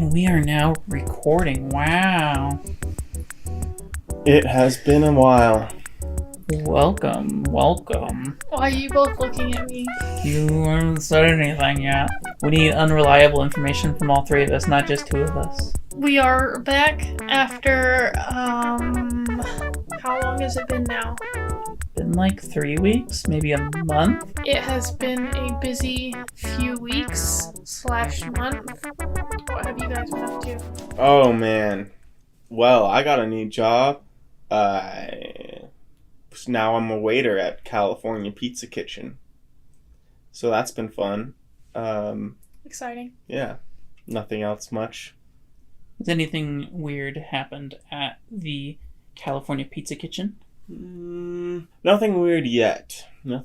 And we are now recording. Wow. It has been a while. Welcome. Why are you both looking at me? You haven't said anything yet. We need unreliable information from all three of us, not just two of us. We are back after, how long has it been now? Been like 3 weeks, maybe a month. It has been a busy few weeks / month. What have you guys been up to? Oh man. Well, I got a new job. Now I'm a waiter at California Pizza Kitchen. So that's been fun. Exciting. Yeah. Nothing else much. Has anything weird happened at the California Pizza Kitchen? Nothing weird yet. Their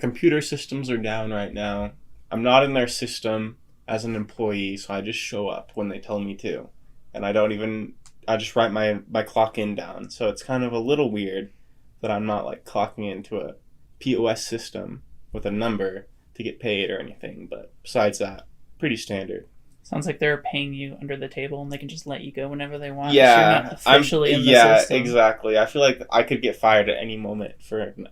computer systems are down right now. I'm not in their system as an employee, so I just show up when they tell me to. And I just write my clock in down. So it's kind of a little weird that I'm not like clocking into a POS system with a number to get paid or anything. But besides that, pretty standard. Sounds like they're paying you under the table and they can just let you go whenever they want. Yeah, so you're not officially in the system. Exactly. I feel like I could get fired at any moment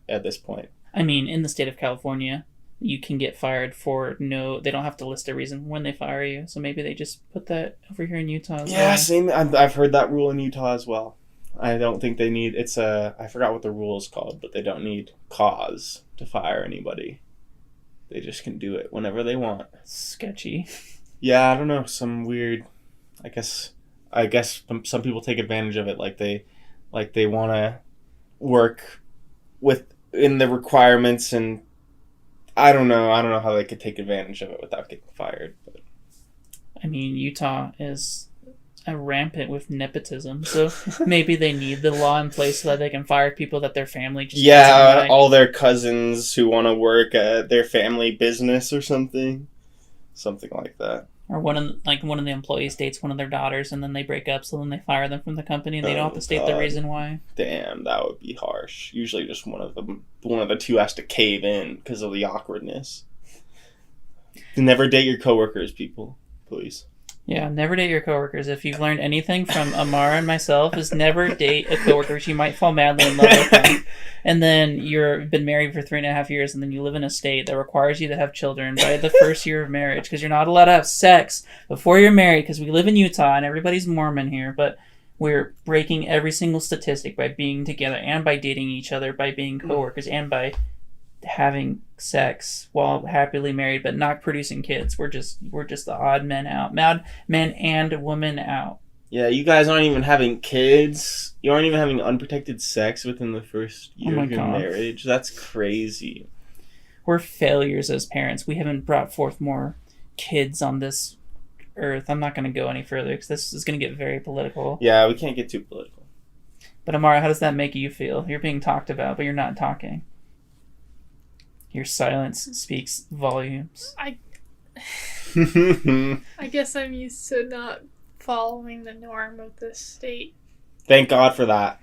at this point. I mean, in the state of California, you can get fired for they don't have to list a reason when they fire you. So maybe they just put that over here in Utah as well. Yeah, same. I've heard that rule in Utah as well. I don't think they need, I forgot what the rule is called, but they don't need cause to fire anybody. They just can do it whenever they want. Sketchy. Yeah, I don't know. Some weird, I guess some people take advantage of it. Like they want to work within the requirements, and I don't know how they could take advantage of it without getting fired. But I mean, Utah is rampant with nepotism, so maybe they need the law in place so that they can fire people that their family just all their cousins who want to work at their family business or something like that. Or one of the employees dates one of their daughters, and then they break up, so then they fire them from the company, and they don't have to state the reason why. Damn, that would be harsh. Usually, just one of the two has to cave in because of the awkwardness. Never date your coworkers, people, please. Yeah, never date your coworkers. If you've learned anything from Amara and myself, is never date a coworker. She might fall madly in love with them. And then you've been married for 3.5 years, and then you live in a state that requires you to have children by the first year of marriage, because you're not allowed to have sex before you're married, because we live in Utah, and everybody's Mormon here, but we're breaking every single statistic by being together, and by dating each other, by being coworkers, and by having sex while happily married but not producing kids. We're just the odd men out. Mad men and women out. Yeah, you guys aren't even having kids. You aren't even having unprotected sex within the first year of your marriage. That's crazy. We're failures as parents. We haven't brought forth more kids on this earth. I'm not going to go any further because this is going to get very political. Yeah, we can't get too political. But Amara, how does that make you feel? You're being talked about, but you're not talking. Your silence speaks volumes. I guess I'm used to not following the norm of this state. Thank God for that.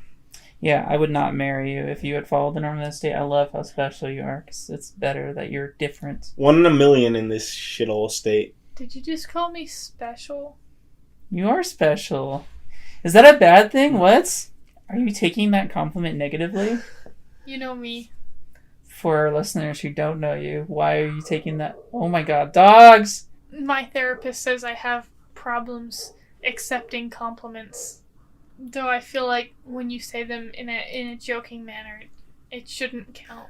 Yeah, I would not marry you if you had followed the norm of this state. I love how special you are, because it's better that you're different. 1 in a million in this shithole state. Did you just call me special? You are special. Is that a bad thing? What? Are you taking that compliment negatively? You know me. For our listeners who don't know you, why are you taking that? Oh my god, dogs! My therapist says I have problems accepting compliments. Though I feel like when you say them in a joking manner, it shouldn't count.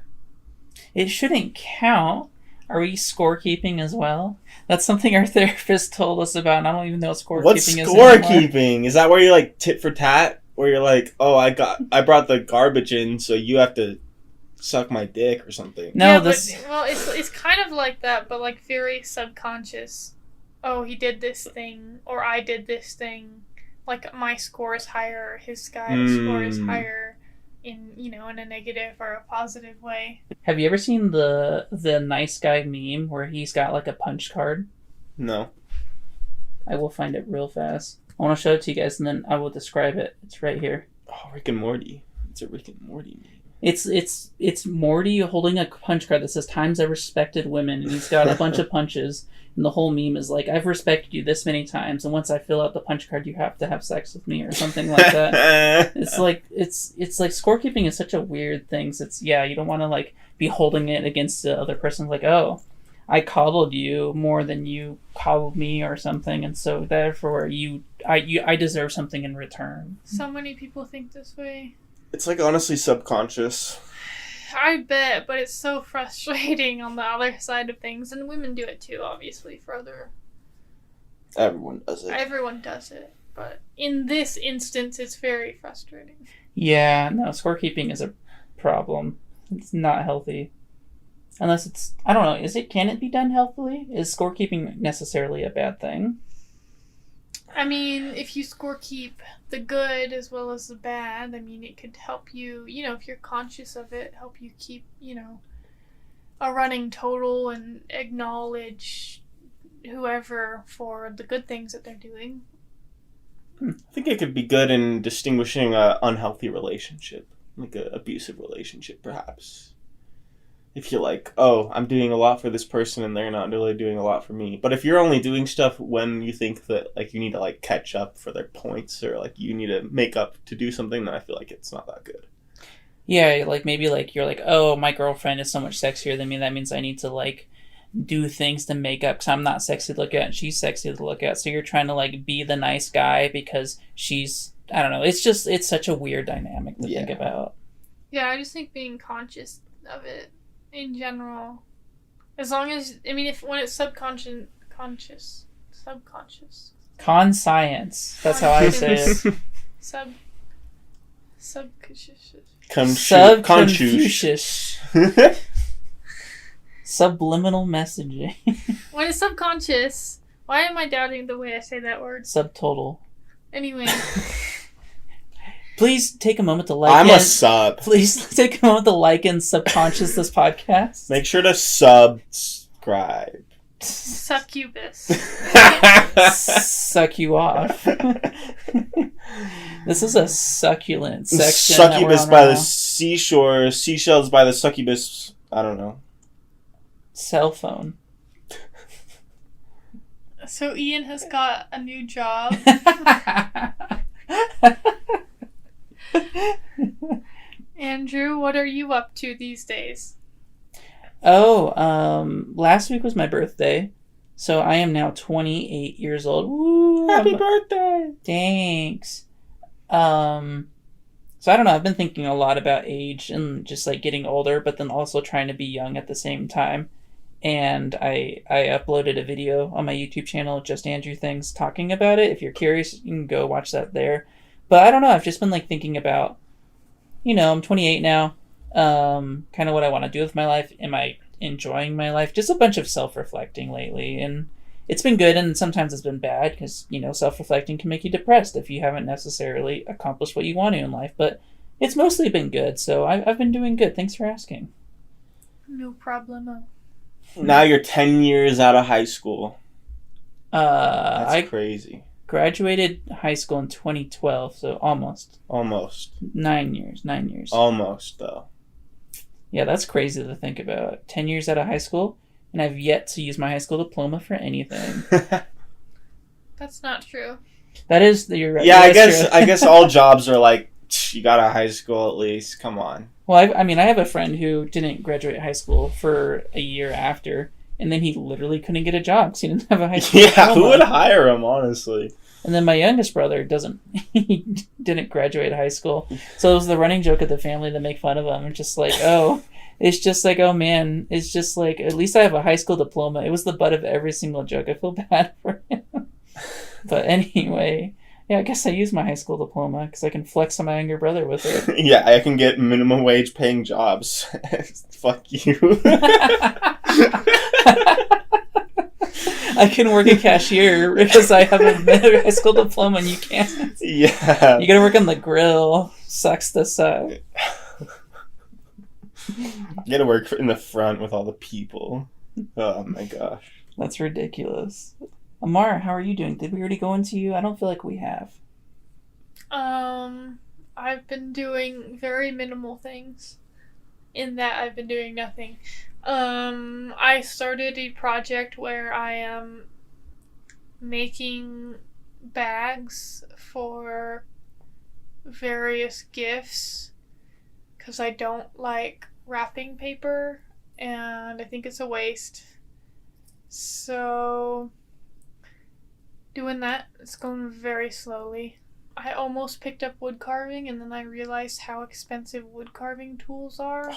It shouldn't count? Are we scorekeeping as well? That's something our therapist told us about, and I don't even know what scorekeeping is. What's scorekeeping? Is that where you're like tit for tat? Where you're like, oh, I brought the garbage in, so you have to suck my dick or something? No, yeah, it's kind of like that, but like very subconscious. Oh, he did this thing, or I did this thing. Like my score is higher, or his score is higher, in a negative or a positive way. Have you ever seen the nice guy meme where he's got like a punch card? No. I will find it real fast. I want to show it to you guys, and then I will describe it. It's right here. Oh, Rick and Morty. It's a Rick and Morty meme. It's Morty holding a punch card that says "Times I've respected women," and he's got a bunch of punches, and the whole meme is like, "I've respected you this many times, and once I fill out the punch card, you have to have sex with me," or something like that. It's like scorekeeping is such a weird thing. So it's you don't want to like be holding it against the other person, like, oh, I coddled you more than you coddled me or something, and so therefore I deserve something in return. So many people think this way. It's like honestly subconscious. I bet, but it's so frustrating on the other side of things, and women do it too, obviously, for other... Everyone does it. Everyone does it, but in this instance, it's very frustrating. Yeah, no, scorekeeping is a problem. It's not healthy. Unless it's, I don't know, can it be done healthily? Is scorekeeping necessarily a bad thing? I mean, if you scorekeep the good as well as the bad, I mean, it could help you, if you're conscious of it, help you keep, a running total and acknowledge whoever for the good things that they're doing. I think it could be good in distinguishing an unhealthy relationship, like an abusive relationship, perhaps. If you're like, oh, I'm doing a lot for this person and they're not really doing a lot for me. But if you're only doing stuff when you think that like you need to like catch up for their points or like you need to make up to do something, then I feel like it's not that good. Yeah, like maybe like you're like, oh, my girlfriend is so much sexier than me. That means I need to like do things to make up because I'm not sexy to look at and she's sexy to look at. So you're trying to like be the nice guy because she's, I don't know. It's such a weird dynamic to think about. Yeah, I just think being conscious of it. In general, as long as when it's subconscious. Conscience. That's how I say it. Subconscious. Subliminal messaging. When it's subconscious, why am I doubting the way I say that word? Subtotal. Anyway. Please take a moment to like. I'm a sub. Please take a moment to like and subconscious this podcast. Make sure to subscribe. Succubus. Suck you off. This is a succulent section. Succubus by the seashore. Seashells by the succubus. I don't know. Cell phone. So Ian has got a new job. Andrew, what are you up to these days? Last week was my birthday, so I am now 28 years old. Woo, Happy birthday! Thanks. So I don't know, I've been thinking a lot about age and just like getting older, but then also trying to be young at the same time. And I uploaded a video on my YouTube channel, Just Andrew Things, talking about it. If you're curious, you can go watch that there. But I don't know, I've just been like thinking about, I'm 28 now, kind of what I want to do with my life. Am I enjoying my life? Just a bunch of self-reflecting lately, and it's been good, and sometimes it's been bad, because, self-reflecting can make you depressed if you haven't necessarily accomplished what you want to in life, but it's mostly been good, so I've been doing good. Thanks for asking. No problemo. Now you're 10 years out of high school. That's crazy. Graduated high school in 2012, so almost. 9 years. Almost, though. Yeah, that's crazy to think about. 10 years out of high school, and I've yet to use my high school diploma for anything. That's not true. That is, you're right. Yeah, I guess all jobs are like, you got a high school at least, come on. Well, I have a friend who didn't graduate high school for a year after, and then he literally couldn't get a job because he didn't have a high school diploma. Who would hire him, honestly? And then my youngest brother he didn't graduate high school. So it was the running joke of the family to make fun of him. It's just like, oh man, it's just like, at least I have a high school diploma. It was the butt of every single joke. I feel bad for him. But anyway, yeah, I guess I use my high school diploma because I can flex on my younger brother with it. Yeah, I can get minimum wage paying jobs. Fuck you. I can work a cashier because I have a high school diploma and you can't. Yeah. You gotta work on the grill. Sucks to suck. You gotta work in the front with all the people. Oh my gosh. That's ridiculous. Amar, how are you doing? Did we already go into you? I don't feel like we have. I've been doing very minimal things. in that I've been doing nothing. I started a project where I am making bags for various gifts because I don't like wrapping paper and I think it's a waste. So, doing that, it's going very slowly. I almost picked up wood carving and then I realized how expensive wood carving tools are.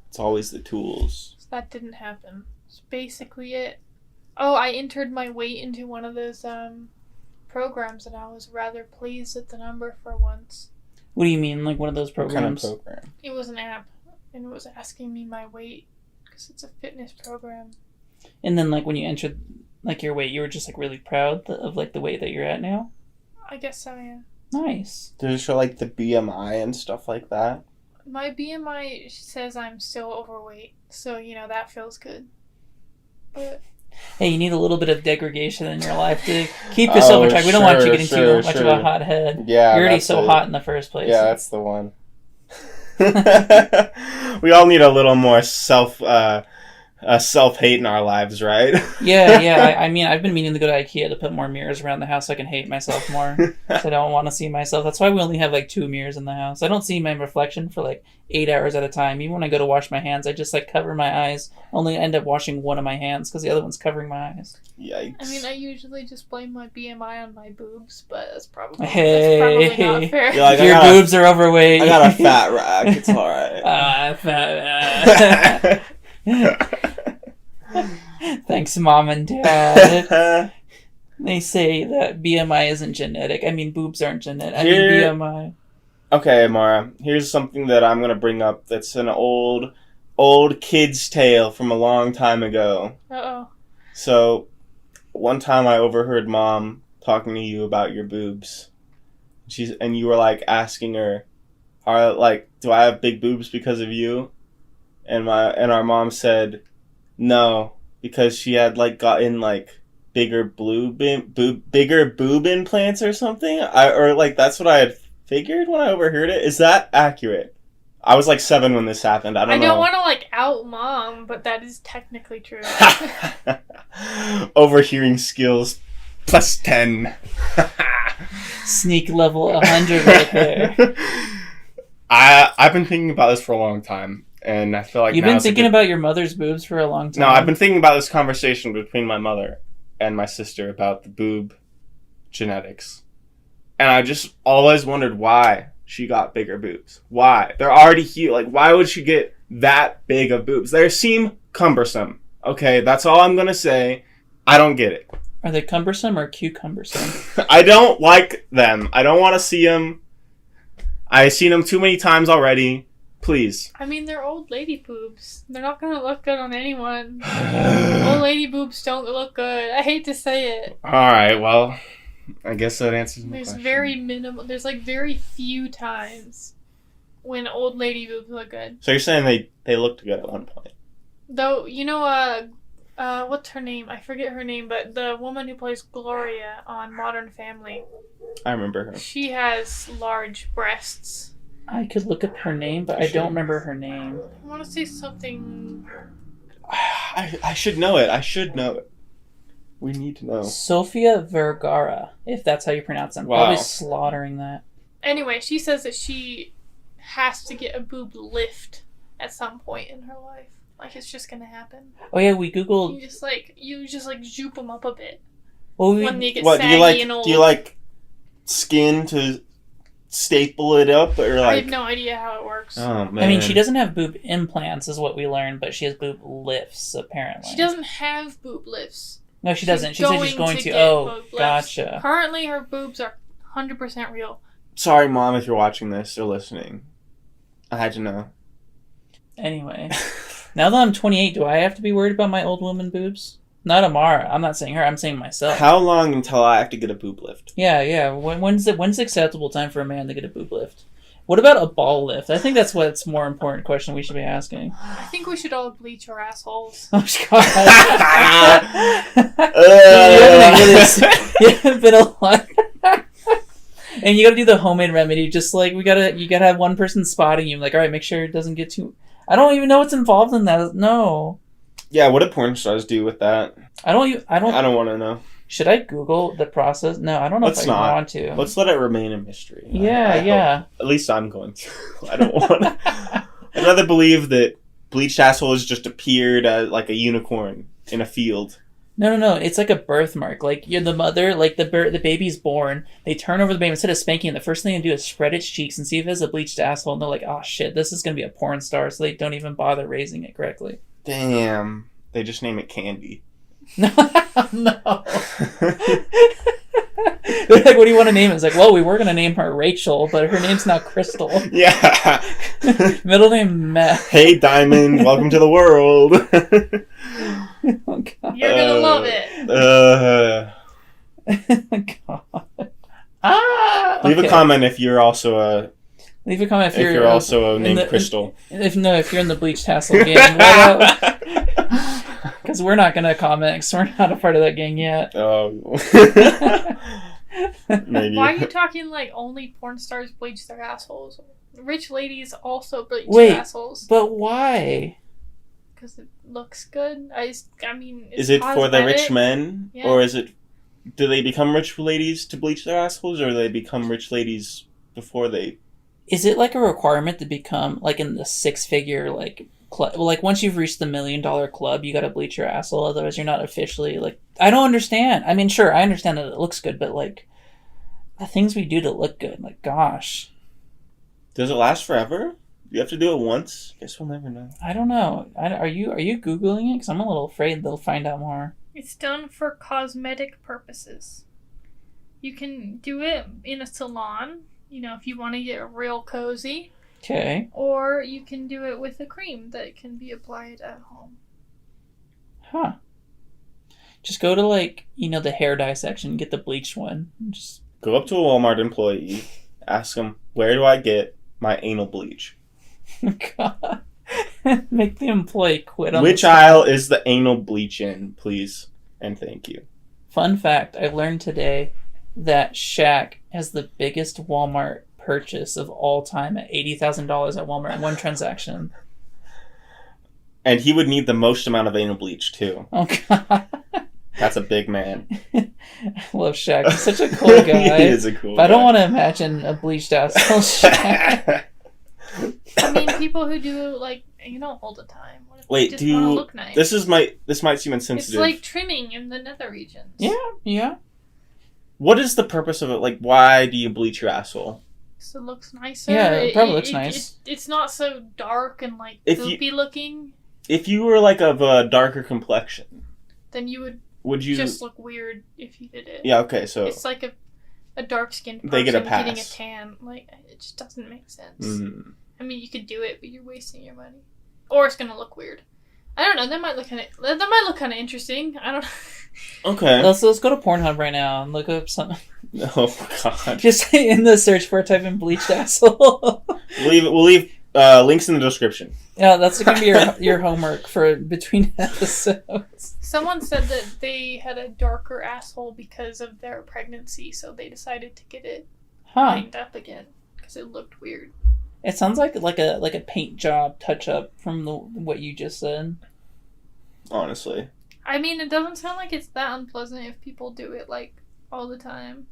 It's always the tools. So that didn't happen. That's basically it. Oh, I entered my weight into one of those programs and I was rather pleased at the number for once. What do you mean, like one of those programs? What kind of program? It was an app and it was asking me my weight because it's a fitness program. And then, like, when you entered, like, your weight, you were just, like, really proud of, like, the weight that you're at now? I guess so, yeah. Nice. Does it show, like, the BMI and stuff like that? My BMI says I'm still overweight, so, you know, that feels good. But... Hey, you need a little bit of degradation in your life to keep yourself on track. We don't want you getting too much of a hot head. Yeah, you're already so hot in the first place. Yeah, that's the one. We all need a little more self-hate in our lives, right? Yeah. I mean, I've been meaning to go to IKEA to put more mirrors around the house so I can hate myself more. I don't want to see myself. That's why we only have, like, 2 mirrors in the house. I don't see my reflection for, like, 8 hours at a time. Even when I go to wash my hands, I just, like, cover my eyes. Only end up washing one of my hands because the other one's covering my eyes. Yikes. I mean, I usually just blame my BMI on my boobs, but that's probably not fair. Like, your boobs are overweight. I got a fat rack. It's alright. Fat. Thanks, Mom and Dad. They say that BMI isn't genetic. I mean, boobs aren't genetic. I mean, BMI. Okay, Mara. Here's something that I'm going to bring up that's an old kid's tale from a long time ago. Uh-oh. So, one time I overheard Mom talking to you about your boobs. And you were, like, asking her, do I have big boobs because of you? And our mom said, no, because she had, like, gotten, like, bigger boob implants or something. That's what I had figured when I overheard it. Is that accurate? I was, like, 7 when this happened. I don't know. I don't want to, like, out Mom, but that is technically true. Overhearing skills plus 10. Sneak level 100 right there. I've been thinking about this for a long time, and I feel like you've been thinking about your mother's boobs for a long time. No, I've been thinking about this conversation between my mother and my sister about the boob genetics, and I just always wondered why she got bigger boobs. Why? They're already huge. Like, why would she get that big of boobs? They seem cumbersome. Okay, that's all I'm gonna say. I don't get it. Are they cumbersome or cucumbersome? I don't like them. I don't want to see them. I've seen them too many times already. Please. I mean, they're old lady boobs. They're not going to look good on anyone. Old lady boobs don't look good. I hate to say it. Alright, well, I guess that answers my question. There's like very few times when old lady boobs look good. So you're saying they looked good at one point? Though, you know, what's her name? I forget her name, but the woman who plays Gloria on Modern Family. I remember her. She has large breasts. I could look up her name, but I don't remember her name. I want to say something... I should know it. We need to know. Sofia Vergara, if that's how you pronounce it. I'm probably slaughtering that. Anyway, she says that she has to get a boob lift at some point in her life. Like, it's just gonna happen. Oh yeah, we googled. You just zoop them up a bit. Well, when they get saggy and old. Do you like skin to staple it up, or like? I have no idea how it works. Oh man. I mean, she doesn't have boob implants, is what we learned, but she has boob lifts apparently. She doesn't have boob lifts. No, she doesn't. She said she's going to. Oh, gotcha. Currently, her boobs are 100% real. Sorry, Mom, if you're watching this or listening. I had to know. Anyway. Now that I'm 28, do I have to be worried about my old woman boobs? Not Amara. I'm not saying her. I'm saying myself. How long until I have to get a boob lift? Yeah. When's the acceptable time for a man to get a boob lift? What about a ball lift? I think that's what's more important question we should be asking. I think we should all bleach our assholes. Oh, God. You haven't been alive. And you gotta do the homemade remedy. Just like you gotta have one person spotting you. Like, all right, make sure it doesn't get too. I don't even know what's involved in that. No. Yeah, what do porn stars do with that? I don't want to know. Should I Google the process? No, I don't know Let's if I not. want to. Let's let it remain a mystery. Yeah, I yeah. hope. At least I'm going to. I don't want to. I'd rather believe that bleached asshole has just appeared as like a unicorn in a field. No. It's like a birthmark. Like, you're the mother, like the baby's born. They turn over the baby. Instead of spanking it, the first thing they do is spread its cheeks and see if it has a bleached asshole. And they're like, oh shit, this is going to be a porn star. So they don't even bother raising it correctly. Damn. They just name it Candy. No. They're like, what do you want to name it? It's like, well, we were going to name her Rachel, but her name's now Crystal. Yeah. Middle name Meth. Hey, Diamond. Welcome to the world. Oh, God. You're gonna love it. God. Leave a comment if you're also a... Leave a comment if you're also named Crystal. If you're in the bleached hassle gang. Because we're not going to comment because we're not a part of that gang yet. Oh. Maybe. Why are you talking like only porn stars bleach their assholes? Rich ladies also bleach their assholes. But why? Because it looks good. I mean, it's is it cosmetic. for the rich men? Yeah. Or is it... Do they become rich ladies to bleach their assholes? Or do they become rich ladies before they... Is it like a requirement to become like in the 6-figure like club? Well, like once you've reached the $1 million club, you got to bleach your asshole. Otherwise, you're not officially like. I don't understand. I mean, sure, I understand that it looks good, but like the things we do to look good, like gosh. Does it last forever? You have to do it once? Guess we'll never know. I don't know. Are you Googling it? Because I'm a little afraid they'll find out more. It's done for cosmetic purposes. You can do it in a salon. You know, if you want to get real cozy. Okay. Or you can do it with a cream that can be applied at home. Huh. Just go to like, the hair dye section, get the bleached one. Just go up to a Walmart employee, ask them, where do I get my anal bleach? God. Make the employee quit on which aisle is the anal bleach in, please? And thank you. Fun fact, I learned today that Shaq has the biggest Walmart purchase of all time at $80,000 at Walmart in one transaction. And he would need the most amount of anal bleach, too. Oh, God. That's a big man. I love Shaq. He's such a cool guy. He is a cool guy. I don't want to imagine a bleached asshole Shaq. I mean, people who do, like, all the time. What if wait, they just want to look nice? This might seem insensitive. It's like trimming in the nether regions. Yeah. What is the purpose of it? Like, why do you bleach your asshole? So it looks nicer. Yeah, it probably looks nice. It's not so dark and, like, If goopy looking. If you were, like, of a darker complexion... Then you would you just look weird if you did it. Yeah, okay, so... It's like a dark-skinned person they get a pass. getting a tan. Like, it just doesn't make sense. Mm. I mean, you could do it, but you're wasting your money. Or it's gonna look weird. I don't know. That might look kind of interesting. I don't know. Okay. Let's go to Pornhub right now and look up some. Oh God. Just in the search bar, type in bleached asshole. We'll leave links in the description. Yeah, that's gonna be your homework for between episodes. Someone said that they had a darker asshole because of their pregnancy, so they decided to get it cleaned up again because it looked weird. It sounds like a paint job touch up from what you just said. Honestly. I mean, it doesn't sound like it's that unpleasant if people do it, like, all the time.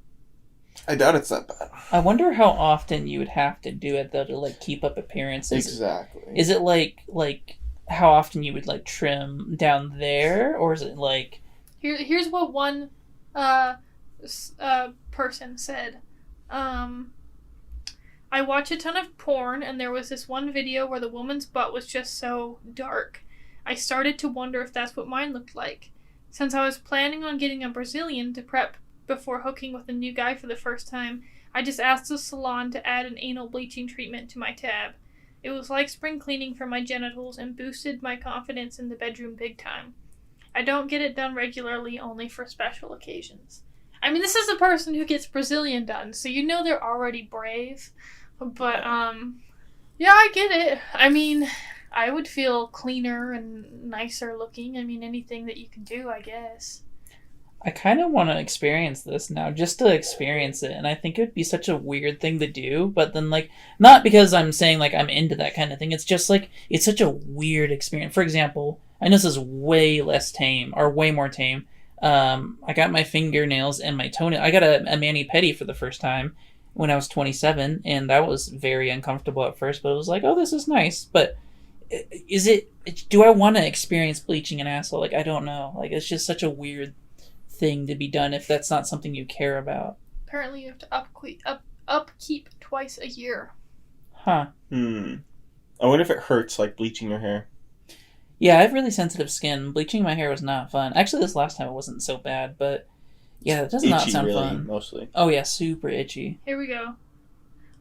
I doubt it's that bad. I wonder how often you would have to do it, though, to, like, keep up appearances. Exactly. Is it, like how often you would, like, trim down there? Or is it, like... Here's what one person said. I watch a ton of porn, and there was this one video where the woman's butt was just so dark. I started to wonder if that's what mine looked like. Since I was planning on getting a Brazilian to prep before hooking with a new guy for the first time, I just asked the salon to add an anal bleaching treatment to my tab. It was like spring cleaning for my genitals and boosted my confidence in the bedroom big time. I don't get it done regularly, only for special occasions. I mean, this is a person who gets Brazilian done, so you know they're already brave. But, yeah, I get it. I mean, I would feel cleaner and nicer looking. I mean, anything that you can do, I guess. I kind of want to experience this now, just to experience it. And I think it would be such a weird thing to do. But then, like, not because I'm saying, like, I'm into that kind of thing. It's just, like, it's such a weird experience. For example, I know this is way less tame, or way more tame. I got my fingernails and my toenail. I got a mani-pedi for the first time when I was 27. And that was very uncomfortable at first. But it was like, oh, this is nice. But do I want to experience bleaching an asshole? Like, I don't know. Like, it's just such a weird thing to be done if that's not something you care about. Apparently you have to upkeep twice a year. Huh. I wonder if it hurts, like bleaching your hair. Yeah, I have really sensitive skin. Bleaching my hair was not fun. Actually, this last time it wasn't so bad, but yeah, that does Itchy, not sound really, fun. mostly. Oh yeah, super itchy. Here we go.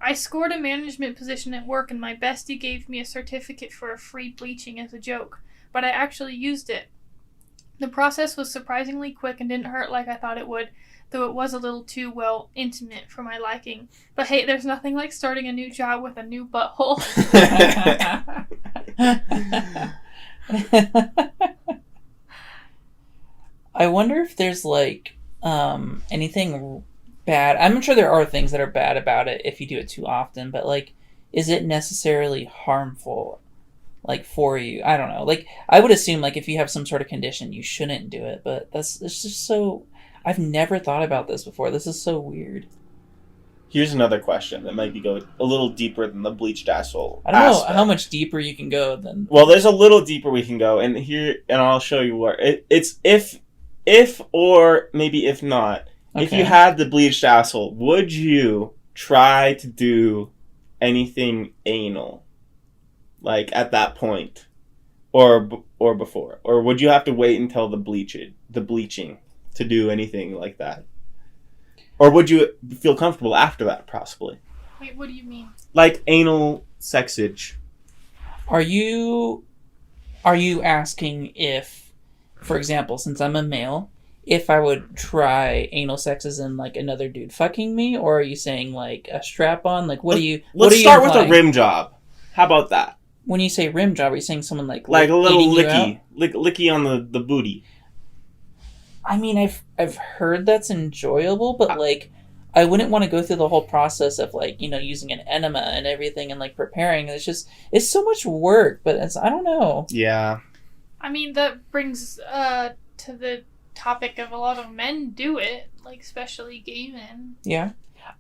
I scored a management position at work and my bestie gave me a certificate for a free bleaching as a joke, but I actually used it. The process was surprisingly quick and didn't hurt like I thought it would, though it was a little too, well, intimate for my liking. But hey, there's nothing like starting a new job with a new butthole. I wonder if there's, like, anything bad. I'm sure there are things that are bad about it if you do it too often, but, like, is it necessarily harmful? Like, for you, I don't know. Like, I would assume, like, if you have some sort of condition, you shouldn't do it. But it's just so. I've never thought about this before. This is so weird. Here's another question that might be go a little deeper than the bleached asshole. I don't know how much deeper you can go than. Well, there's a little deeper we can go, and I'll show you where it's if or maybe if not. Okay. If you had the bleached asshole, would you try to do anything anal? Like, at that point, or before, or would you have to wait until the bleaching to do anything like that, or would you feel comfortable after that, possibly? Wait, what do you mean? Like anal sexage. Are you asking if, for example, since I'm a male, if I would try anal sex as in like another dude fucking me, or are you saying like a strap on? Like, what do you? Let's start with a rim job. How about that? When you say rim job, are you saying someone like a little licky on the booty? I mean, I've heard that's enjoyable, but like, I wouldn't want to go through the whole process of like, you know, using an enema and everything and like preparing. It's so much work, but I don't know. Yeah. I mean, that brings to the topic of a lot of men do it, like especially gay men. Yeah.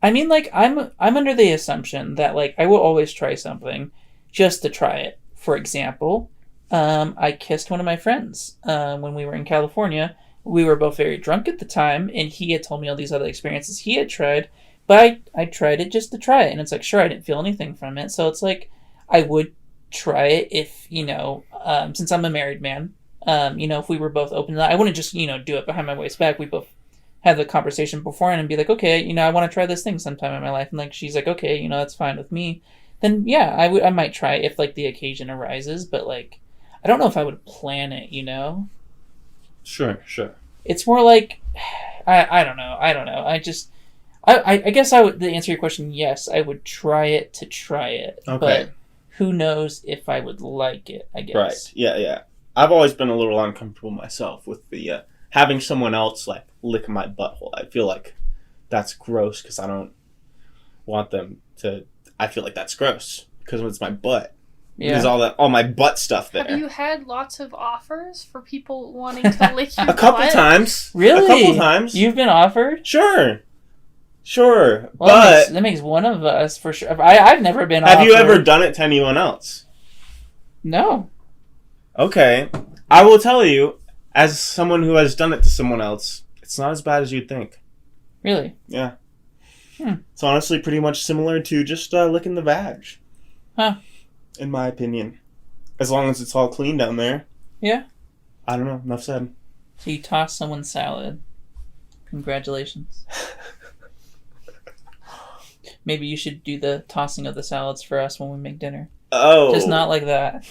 I mean, like, I'm under the assumption that like I will always try something just to try it. For example, I kissed one of my friends when we were in California. We were both very drunk at the time, and he had told me all these other experiences he had tried, but I tried it just to try it, and it's like, sure, I didn't feel anything from it, so it's like, I would try it if, you know, since I'm a married man, you know, if we were both open to that, I wouldn't just, you know, do it behind my wife's back. We both had the conversation beforehand and be like, okay, you know, I want to try this thing sometime in my life, and like, she's like, okay, you know, that's fine with me. Then yeah, I might try it if like the occasion arises, but like, I don't know if I would plan it, you know? Sure. It's more like, I don't know. I guess I would, to answer your question, yes, I would try it to try it. Okay. But who knows if I would like it, I guess. Right, yeah. I've always been a little uncomfortable myself with the, having someone else like lick my butthole. I feel like that's gross because I don't want them to. I feel like that's gross because it's my butt. Yeah. There's all my butt stuff there. Have you had lots of offers for people wanting to lick your A couple times. Really? A couple times. You've been offered? Sure. Well, but that makes one of us for sure. I've never been offered. Have you ever done it to anyone else? No. Okay. I will tell you, as someone who has done it to someone else, it's not as bad as you'd think. Really? Yeah. It's honestly pretty much similar to just licking the vag. Huh. In my opinion. As long as it's all clean down there. Yeah. I don't know. Enough said. So you toss someone's salad. Congratulations. Maybe you should do the tossing of the salads for us when we make dinner. Oh. Just not like that.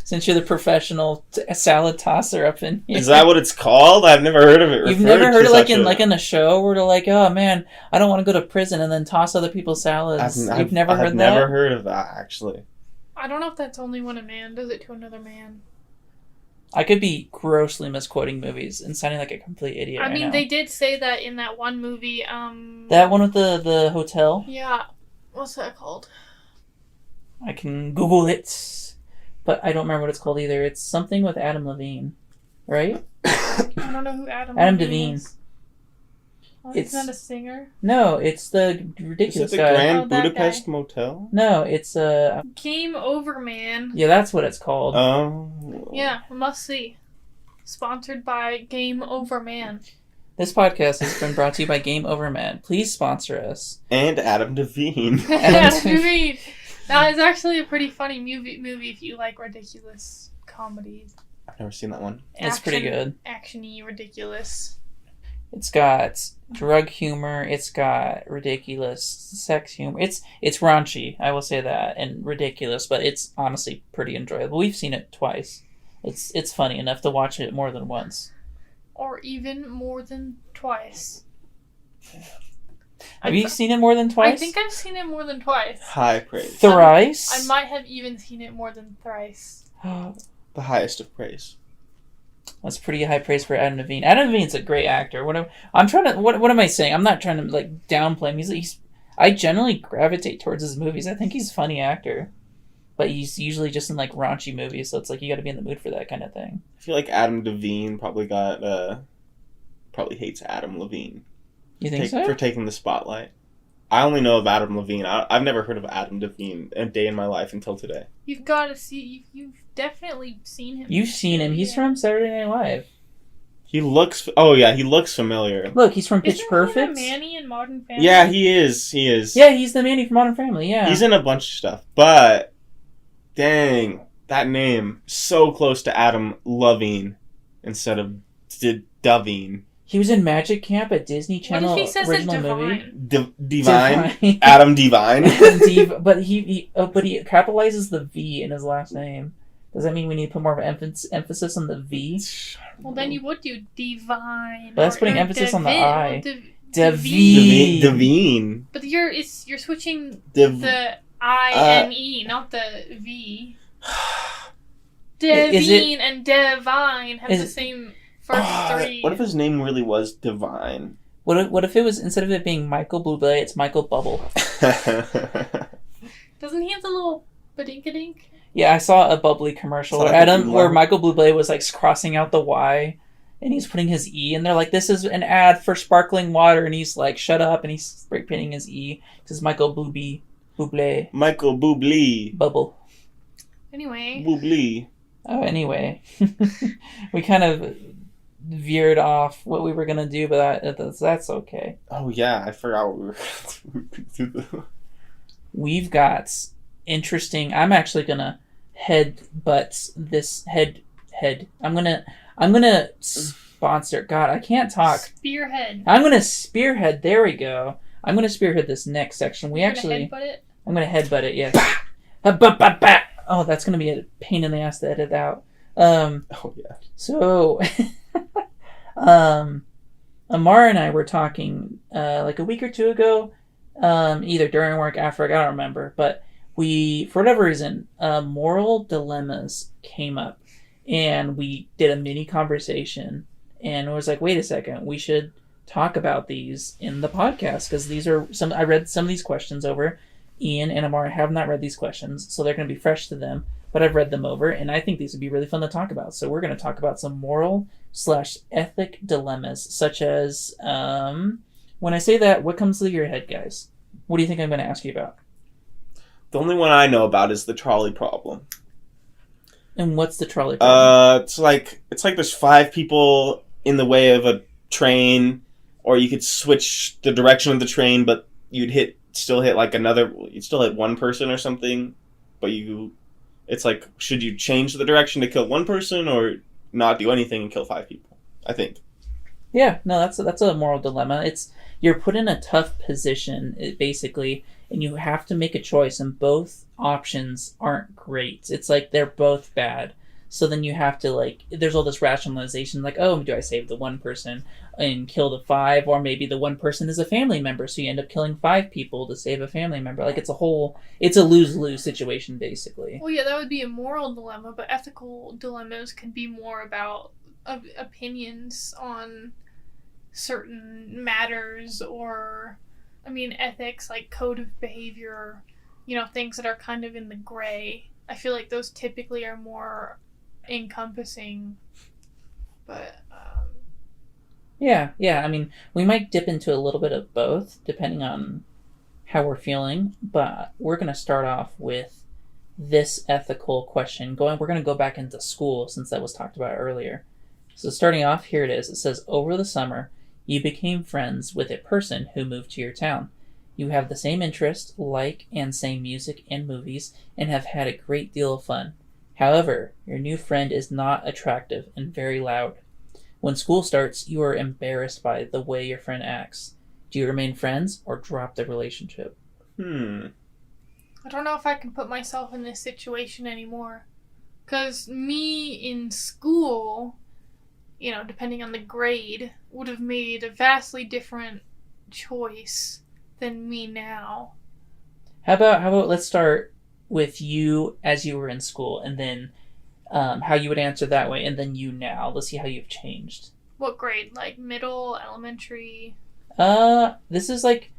Since you're the professional salad tosser up in here. Is that what it's called? I've never heard of it. You've never heard it like in a show where they're like, oh man, I don't want to go to prison and then toss other people's salads. You've never heard that? I've never heard of that, actually. I don't know if that's only when a man does it to another man. I could be grossly misquoting movies and sounding like a complete idiot. I mean, now. they did say that in that one movie. That one with the hotel. Yeah. What's that called? I can Google it, but I don't remember what it's called either. It's something with Adam Levine, right? I don't know who Adam Devine. is. Oh, It's not a singer. No, it's the Is ridiculous it the guy. Grand that Budapest guy. Motel? No, it's Game Over, man. yeah, that's what it's called. Oh. Yeah, must see. Sponsored by Game Over, man. This podcast has been brought to you by Game Over Man. Please sponsor us. And Adam Devine. That's movie. That is actually a pretty funny movie if you like ridiculous comedies. I've never seen that one. It's pretty good. Actiony, ridiculous. It's got drug humor. It's got ridiculous sex humor. It's raunchy, I will say that, and ridiculous, but it's honestly pretty enjoyable. We've seen it twice. It's funny enough to watch it more than once. Or even more than twice. Have you seen it more than twice? I think I've seen it more than twice. High praise. Thrice? I might have even seen it more than thrice. The highest of praise. That's pretty high praise for Adam Levine. Adam Levine's a great actor. What am I saying? I'm not trying to like downplay him. I generally gravitate towards his movies. I think he's a funny actor. But he's usually just in like raunchy movies, so it's like you gotta be in the mood for that kind of thing. I feel like Adam Devine probably hates Adam Levine. You think so? For taking the spotlight. I only know of Adam Levine. I've never heard of Adam Devine a day in my life until today. You've got to see. You've definitely seen him. You've seen him. He's from Saturday Night Live. He looks. Oh yeah, he looks familiar. Look, he's from Pitch Isn't Perfect. He the Manny in Modern Family? Yeah, he is. He is. Yeah, he's the Manny from Modern Family. Yeah, He's in a bunch of stuff, but dang, that name so close to Adam Levine instead of Devine. He was in Magic Camp at Disney Channel. What if he says original it movie. Divine. Adam Devine. But he capitalizes the V in his last name. Does that mean we need to put more of an emphasis on the V? Well, then you would do divine. But that's putting emphasis on the I. Devine. Devine. But you're switching Div- the I and E, not the V. Is Devine and Divine have the same first three. What if his name really was Divine? What if it was, instead of it being Michael Bublé, it's Michael Bubble? Doesn't he have the little badink-a-dink? Yeah, I saw a bubbly commercial where Michael Bublé was like crossing out the Y, and he's putting his E, and they're like, "This is an ad for sparkling water," and he's like, "Shut up," and he's spray painting his E because Michael Bublé. Michael Bublé. Bubble. Anyway. Bublé. Oh, anyway, we kind of veered off what we were gonna do, but that's okay. Oh yeah, I forgot what we were going to do. We've got interesting. I'm actually gonna headbutt this head. I'm gonna sponsor. God, I can't talk. Spearhead. I'm gonna spearhead. There we go. I'm gonna spearhead this next section. You're gonna headbutt it? I'm gonna headbutt it. Yes. Oh, that's gonna be a pain in the ass to edit out. Oh yeah. So, Amara and I were talking like a week or two ago, either during work, after work, I don't remember, but we, for whatever reason, moral dilemmas came up, and we did a mini conversation, and it was like, wait a second, we should talk about these in the podcast, because these are I read some of these questions over. Ian and Amara have not read these questions, so they're going to be fresh to them, but I've read them over, and I think these would be really fun to talk about. So we're going to talk about some moral/ethic dilemmas, such as, when I say that, what comes to your head, guys? What do you think I'm going to ask you about? The only one I know about is the trolley problem. And what's the trolley problem? It's like there's 5 people in the way of a train, or you could switch the direction of the train, but you'd still hit one person or something, but it's like, should you change the direction to kill one person or not do anything and kill 5 people? I think. Yeah, no, that's a moral dilemma. You're put in a tough position, basically, and you have to make a choice, and both options aren't great. It's like they're both bad. So then you have to, like, there's all this rationalization, like, oh, do I save the one person and kill the five? Or maybe the one person is a family member, so you end up killing five people to save a family member. Like, it's a lose-lose situation, basically. Well, yeah, that would be a moral dilemma, but ethical dilemmas can be more about opinions on certain matters, or, I mean, ethics, like code of behavior, things that are kind of in the gray. I feel like those typically are more encompassing, but Yeah. I mean, we might dip into a little bit of both, depending on how we're feeling, but we're going to start off with this ethical question. We're going to go back into school, since that was talked about earlier. So starting off, here it is. It says, over the summer, you became friends with a person who moved to your town. You have the same interests, like and same music and movies, and have had a great deal of fun. However, your new friend is not attractive and very loud. When school starts, you are embarrassed by the way your friend acts. Do you remain friends or drop the relationship? I don't know if I can put myself in this situation anymore. Because me in school, depending on the grade, would have made a vastly different choice than me now. How about let's start with you as you were in school, and then how you would answer that way, and then you now. Let's see how you've changed. What grade? Like middle, elementary? This is like,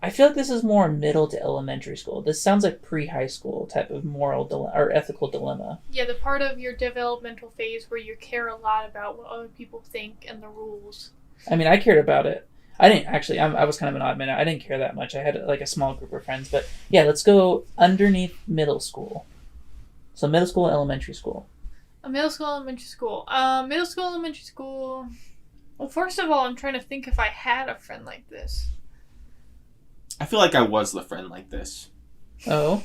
I feel like this is more middle to elementary school. This sounds like pre-high school type of moral or ethical dilemma. Yeah, the part of your developmental phase where you care a lot about what other people think and the rules. I mean, I cared about it. I didn't actually. I was kind of an odd man. I didn't care that much. I had like a small group of friends, but yeah, let's go underneath middle school. So middle school, elementary school. Middle school, elementary school. Middle school, elementary school. Well, first of all, I'm trying to think if I had a friend like this. I feel like I was the friend like this. Oh?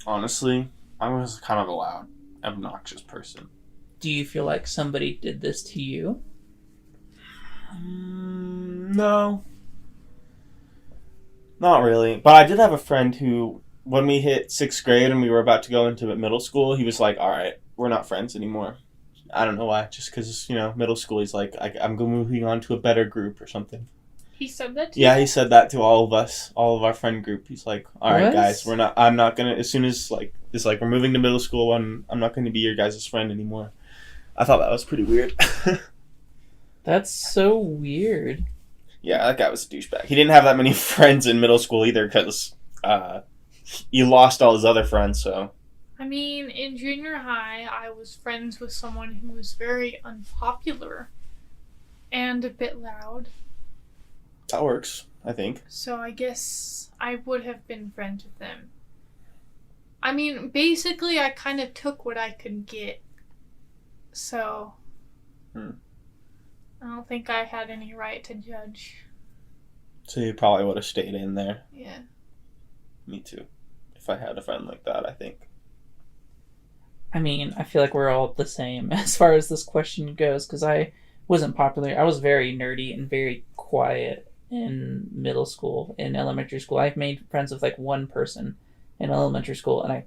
Honestly, I was kind of a loud, obnoxious person. Do you feel like somebody did this to you? No. Not really. But I did have a friend who, when we hit 6th grade and we were about to go into middle school, he was like, alright, we're not friends anymore. I don't know why. Just because, middle school, he's like, I'm moving on to a better group or something. He said that to you? Yeah, he said that to all of us, all of our friend group. He's like, alright, What? guys, I'm not going to, as soon as, we're moving to middle school, I'm not going to be your guys' friend anymore. I thought that was pretty weird. That's so weird. Yeah, that guy was a douchebag. He didn't have that many friends in middle school either, because he lost all his other friends, so. I mean, in junior high, I was friends with someone who was very unpopular and a bit loud. That works, I think. So I guess I would have been friends with them. I mean, basically, I kind of took what I could get. So, I don't think I had any right to judge. So you probably would have stayed in there. Yeah. Me too. If I had a friend like that, I think. I mean, I feel like we're all the same as far as this question goes, because I wasn't popular. I was very nerdy and very quiet in middle school. In elementary school, I've made friends with like one person in elementary school, and I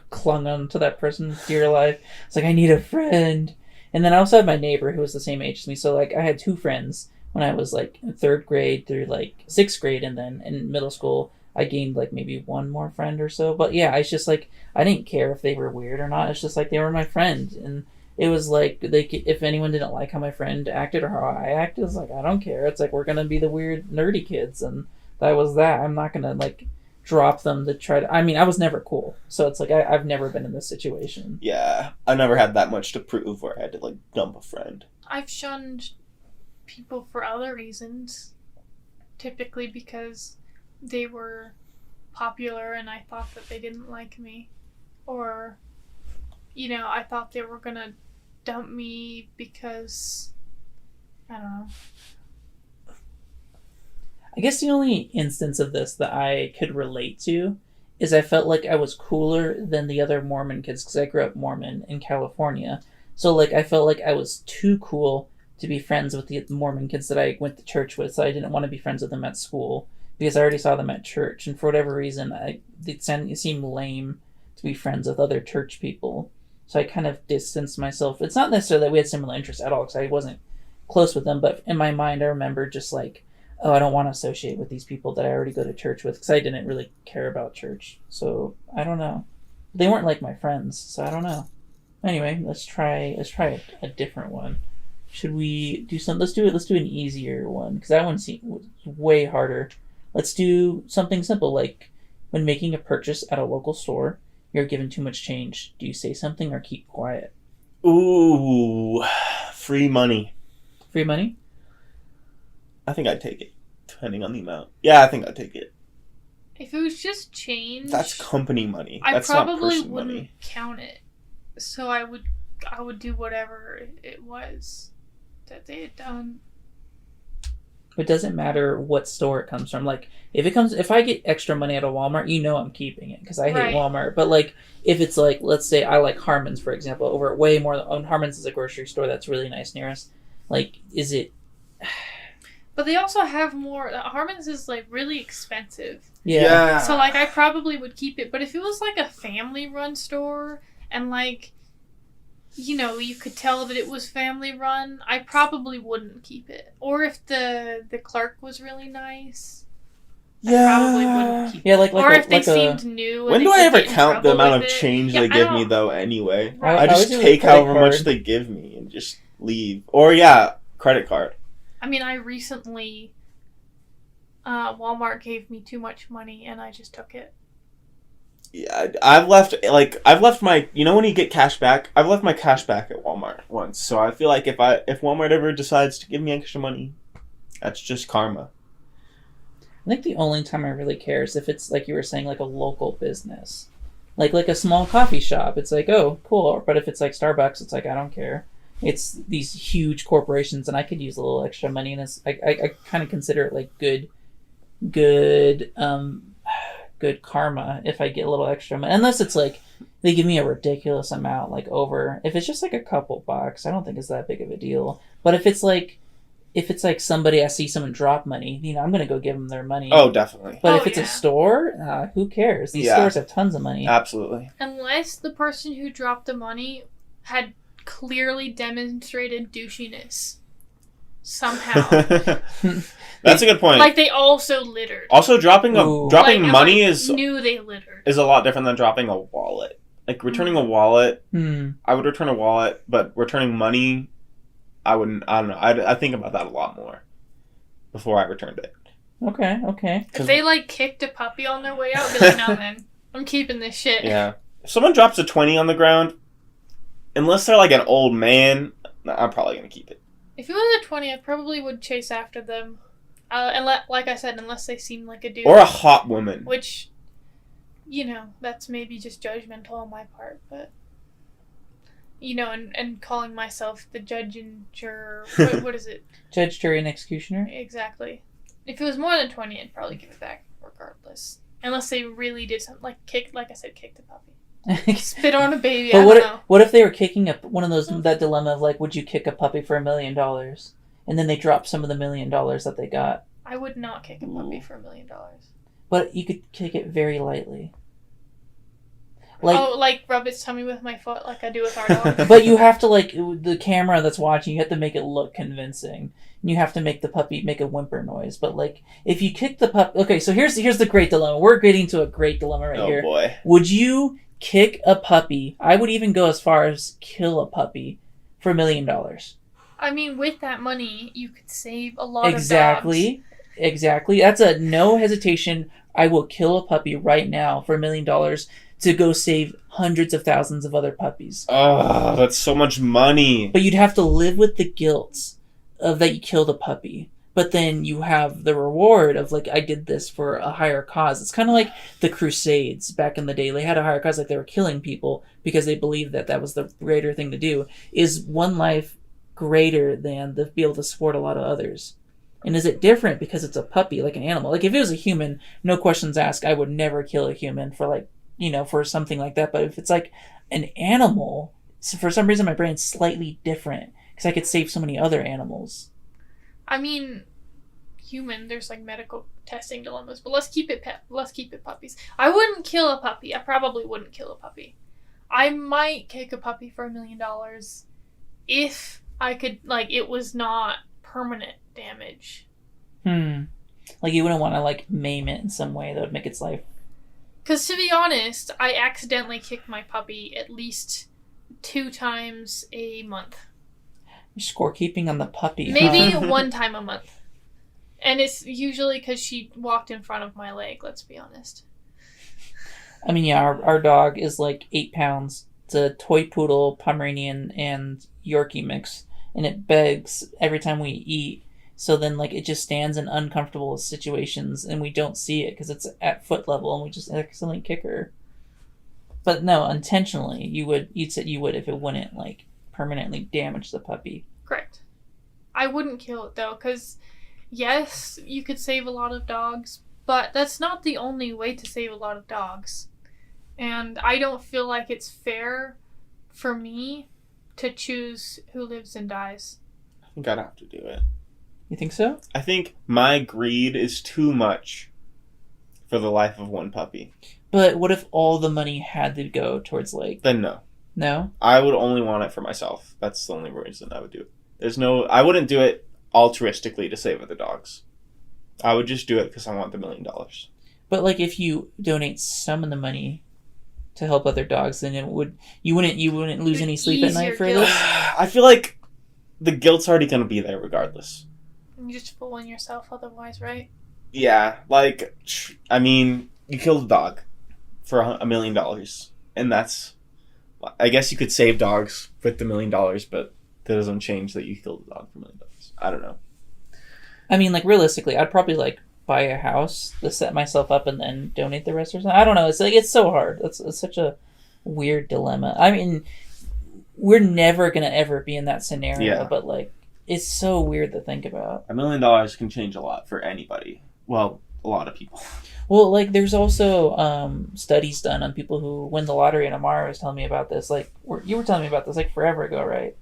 clung on to that person dear life. It's like, I need a friend. And then I also had my neighbor who was the same age as me, so like I had two friends when I was like in 3rd grade through like 6th grade, and then in middle school I gained like maybe one more friend or so. But yeah, it's just like, I didn't care if they were weird or not. It's just like they were my friend, and it was like, if anyone didn't like how my friend acted or how I acted, it's like, I don't care. It's like, we're gonna be the weird nerdy kids, and that was that. I'm not gonna like drop them to try to. I mean, I was never cool, so it's like I've never been in this situation. Yeah, I never had that much to prove where I had to like dump a friend. I've shunned people for other reasons, typically because they were popular and I thought that they didn't like me, or I thought they were gonna dump me because I don't know. I guess the only instance of this that I could relate to is I felt like I was cooler than the other Mormon kids, because I grew up Mormon in California. So like I felt like I was too cool to be friends with the Mormon kids that I went to church with, so I didn't want to be friends with them at school because I already saw them at church, and for whatever reason it seemed lame to be friends with other church people. So I kind of distanced myself. It's not necessarily that we had similar interests at all, because I wasn't close with them, but in my mind I remember just like, oh, I don't want to associate with these people that I already go to church with, because I didn't really care about church. So I don't know. They weren't like my friends, so I don't know. Anyway, let's try a different one. Should we do some? Let's do an easier one, because that one seems way harder. Let's do something simple, like when making a purchase at a local store, you're given too much change. Do you say something or keep quiet? Ooh, free money. Free money? I think I'd take it, depending on the amount. Yeah, I think I'd take it. If it was just change, That's company money. I That's probably not person wouldn't money. count it. So I would do whatever it was that they had done. It doesn't matter what store it comes from. Like, if I get extra money at a Walmart, I'm keeping it, because I hate Right. Walmart. But like, if it's like, let's say I like Harmon's, for example, over way more. Harmon's is a grocery store that's really nice near us. Like, is it? But they also have more. Harmon's is like really expensive. Yeah. So like, I probably would keep it. But if it was like a family-run store and like, you could tell that it was family-run, I probably wouldn't keep it. Or if the clerk was really nice, I probably wouldn't keep it. Yeah, like or if they like seemed new. And When they do I could ever get in count the trouble amount of with it. change Yeah, they I give me, don't- though, anyway? Right. I just always do a take credit however much card. they give me and just leave. Or, yeah, credit card. I mean, I recently, Walmart gave me too much money and I just took it. Yeah, I've left my, when you get cash back, I've left my cash back at Walmart once. So I feel like if Walmart ever decides to give me extra money, that's just karma. I think the only time I really care is if it's like you were saying, like a local business, like a small coffee shop. It's like, oh, cool. But if it's like Starbucks, it's like, I don't care. It's these huge corporations, and I could use a little extra money, and it's I kind of consider it like good karma if I get a little extra money, unless it's like they give me a ridiculous amount, like over. If it's just like a couple bucks, I don't think it's that big of a deal. But if it's like somebody, I see someone drop money, I'm gonna go give them their money. Oh, definitely. But Oh, if it's yeah. a store, who cares? These Yeah. stores have tons of money. Absolutely. Unless the person who dropped the money had clearly demonstrated douchiness. Somehow. That's a good point. Like they also littered. Also, dropping Ooh. Like, money I is knew they littered. a lot different than dropping a wallet. Like, returning a wallet, I would return a wallet, but returning money, I wouldn't. I don't know. I think about that a lot more before I returned it. Okay. If they like kicked a puppy on their way out, I'd be like, no, man, I'm keeping this shit. Yeah. If someone drops a 20 on the ground, unless they're like an old man, I'm probably going to keep it. If it was a 20, I probably would chase after them. Like I said, unless they seem like a dude. Or a hot woman. Which, that's maybe just judgmental on my part, but... and calling myself the judge and juror. What is it? Judge, jury, and executioner. Exactly. If it was more than 20, I'd probably give it back regardless. Unless they really did something like kick the puppy. Spit on a baby, I But don't know. what if they were kicking up one of those, that dilemma of like, would you kick a puppy for $1 million? And then they drop some of the $1 million that they got. I would not kick a puppy for $1 million. But you could kick it very lightly. Like rub its tummy with my foot like I do with our dog. But you have to, like, the camera that's watching, you have to make it look convincing. You have to make the puppy make a whimper noise. But, like, if you kick the puppy... Okay, so here's the great dilemma. We're getting to a great dilemma right here. Oh, boy. Would you kick a puppy? I would even go as far as kill a puppy for $1 million. I mean, with that money, you could save a lot of dogs. Exactly. That's a no hesitation. I will kill a puppy right now for $1 million to go save hundreds of thousands of other puppies. Oh, that's so much money. But you'd have to live with the guilt of that you killed a puppy. But then you have the reward of, like, I did this for a higher cause. It's kind of like the Crusades back in the day. They had a higher cause, like they were killing people because they believed that was the greater thing to do. Is one life greater than to be able to support a lot of others? And is it different because it's a puppy, like an animal? Like, if it was a human, no questions asked, I would never kill a human for, like, for something like that. But if it's like an animal, so for some reason my brain's slightly different because I could save so many other animals. I mean, human, there's like medical testing dilemmas, but let's keep it puppies. I wouldn't kill a puppy. I probably wouldn't kill a puppy. I might kick a puppy for $1 million if I could, like, it was not permanent damage. Like, you wouldn't want to, like, maim it in some way that would make its life... Because, to be honest, I accidentally kick my puppy at least 2 times a month. You're scorekeeping on the puppy. Maybe huh? 1 time a month. And it's usually because she walked in front of my leg, let's be honest. I mean, yeah, our dog is like 8 pounds. It's a toy poodle, Pomeranian, and Yorkie mix. And it begs every time we eat. So then, like, it just stands in uncomfortable situations and we don't see it because it's at foot level and we just accidentally kick her. But no, intentionally, you'd say you would if it wouldn't, like, permanently damage the puppy. Correct. I wouldn't kill it, though, because, yes, you could save a lot of dogs, but that's not the only way to save a lot of dogs. And I don't feel like it's fair for me to choose who lives and dies. I think I'd have to do it. You think so? I think my greed is too much for the life of one puppy. But what if all the money had to go towards, like... Then no. No? I would only want it for myself. That's the only reason I would do it. I wouldn't do it altruistically to save other dogs. I would just do it because I want the $1 million. But, like, if you donate some of the money to help other dogs, then you wouldn't lose any sleep at night for this? I feel like the guilt's already going to be there regardless. You're just fooling yourself otherwise, right? Yeah, like, I mean, you killed a dog for $1 million, and that's... I guess you could save dogs with the $1 million, but that doesn't change that you killed a dog for $1 million. I don't know. I mean, like, realistically, I'd probably, like, buy a house to set myself up and then donate the rest or something. I don't know. It's like, it's so hard. It's such a weird dilemma. I mean, we're never going to ever be in that scenario, but, like, it's so weird to think about. $1 million can change a lot for anybody. Well, a lot of people. Well, like, there's also studies done on people who win the lottery, and Amara was telling me about this. Like, you were telling me about this, like, forever ago, right?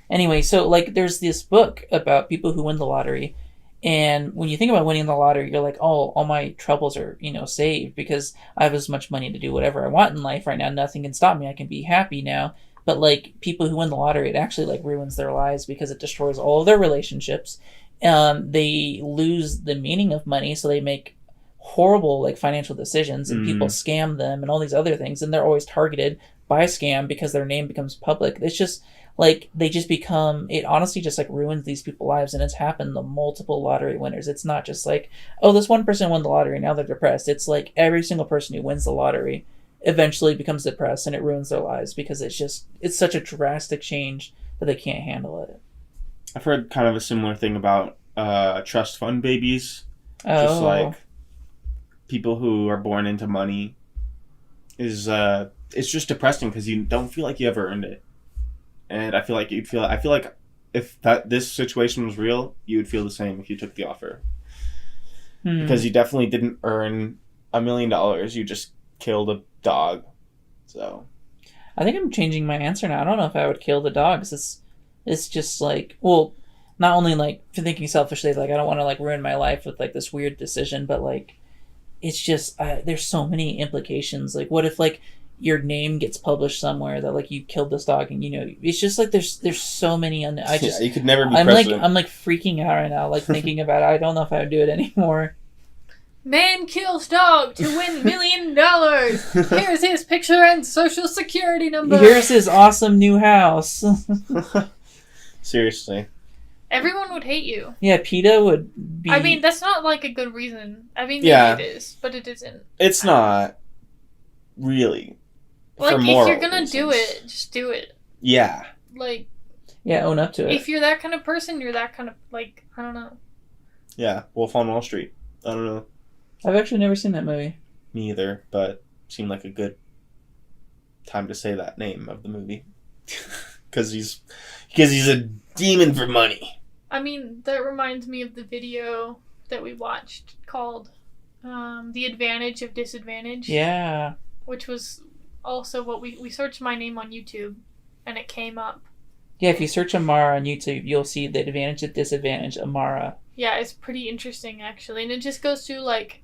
Anyway, so, like, there's this book about people who win the lottery, and when you think about winning the lottery, you're like, oh, all my troubles are, saved because I have as much money to do whatever I want in life right now. Nothing can stop me. I can be happy now. But, like, people who win the lottery, it actually, like, ruins their lives because it destroys all of their relationships. They lose the meaning of money, so they make horrible, like, financial decisions, and people scam them and all these other things, and they're always targeted by scam because their name becomes public. It's just, like, they just become... It honestly just, like, ruins these people's lives, and it's happened to multiple lottery winners. It's not just like, oh, this one person won the lottery, now they're depressed. It's like every single person who wins the lottery eventually becomes depressed, and it ruins their lives because it's such a drastic change that they can't handle it. I've heard kind of a similar thing about trust fund babies. Oh. Just like people who are born into money is it's just depressing because you don't feel like you ever earned it. And I feel like if this situation was real, you would feel the same if you took the offer. Because you definitely didn't earn $1 million. You just killed a dog. So I think I'm changing my answer now. I don't know if I would kill the dogs. It's just like, well, not only like for thinking selfishly, like I don't want to like ruin my life with like this weird decision, but like it's just there's so many implications. Like, what if like your name gets published somewhere that like you killed this dog, and it's just like there's so many. You could never be I'm president. I'm like freaking out right now, like thinking about it. I don't know if I would do it anymore. Man kills dog to win $1 million. Here's his picture and social security number. Here's his awesome new house. Seriously. Everyone would hate you. Yeah, PETA would be... I mean, that's not like a good reason. I mean, yeah, maybe it is, but it isn't. It's not really. Like, if you're gonna reasons. Do it, just do it. Yeah. Like... Yeah, own up to it. If you're that kind of person, you're that kind of, like, I don't know. Yeah, Wolf on Wall Street. I don't know. I've actually never seen that movie. Me either, but seemed like a good time to say that name of the movie. Because he's a demon for money. I mean, that reminds me of the video that we watched called The Advantage of Disadvantage. Yeah. Which was also what we searched my name on YouTube, and it came up. Yeah, if you search Amara on YouTube, you'll see The Advantage of Disadvantage, Amara. Yeah, it's pretty interesting, actually. And it just goes through, like,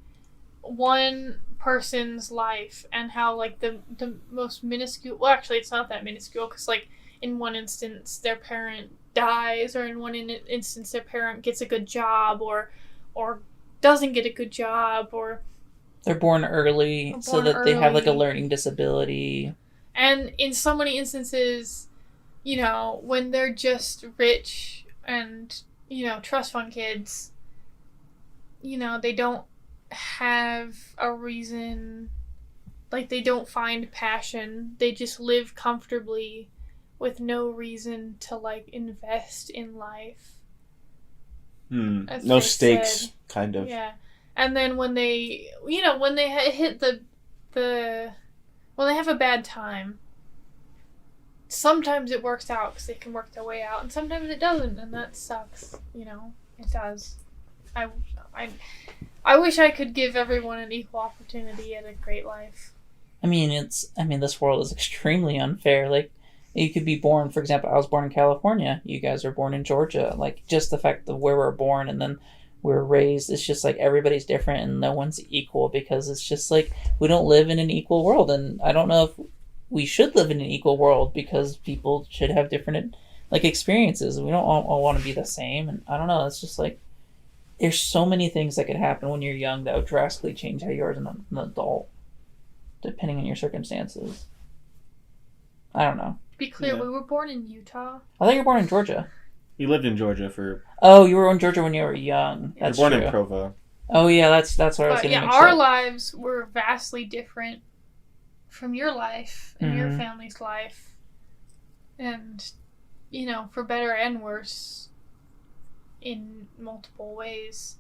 one person's life and how like the most minuscule, well actually it's not that minuscule because like in one instance their parent dies, or in one instance their parent gets a good job or doesn't get a good job, or they're born early so that they have like a learning disability. And in so many instances, you know, when they're just rich and, you know, trust fund kids, you know, they don't have a reason, like they don't find passion. They just live comfortably with no reason to like invest in life. No stakes, kind of. Yeah. And then when they, you know, when they hit the when they have a bad time, sometimes it works out because they can work their way out, and sometimes it doesn't, and that sucks. You know, it does. I wish I could give everyone an equal opportunity at a great life. I mean, this world is extremely unfair. Like, you could be born, for example, I was born in California. You guys are born in Georgia. Like, just the fact of where we're born and then we're raised, it's just like everybody's different and no one's equal, because it's just like we don't live in an equal world. And I don't know if we should live in an equal world, because people should have different like experiences. We don't all want to be the same. And I don't know. It's just like there's so many things that could happen when you're young that would drastically change how you are as an adult, depending on your circumstances. I don't know. Be clear, we were born in Utah. I thought you were born in Georgia. You lived in Georgia for... Oh, you were in Georgia when you were young. That's you were born true. in Provo. Oh, yeah, that's what I was getting mixed our up. lives were vastly different from your life and your family's life. And, you know, for better and worse in multiple ways.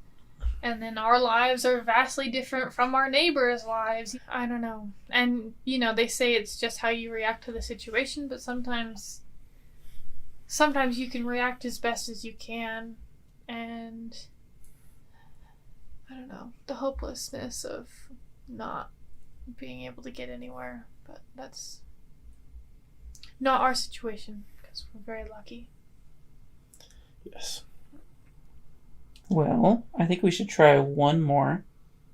And then our lives are vastly different from our neighbors' lives. I don't know. And, you know, they say it's just how you react to the situation, but sometimes you can react as best as you can. And I don't know, the hopelessness of not being able to get anywhere. But that's not our situation, because we're very lucky. Yes. Well, I think we should try one more,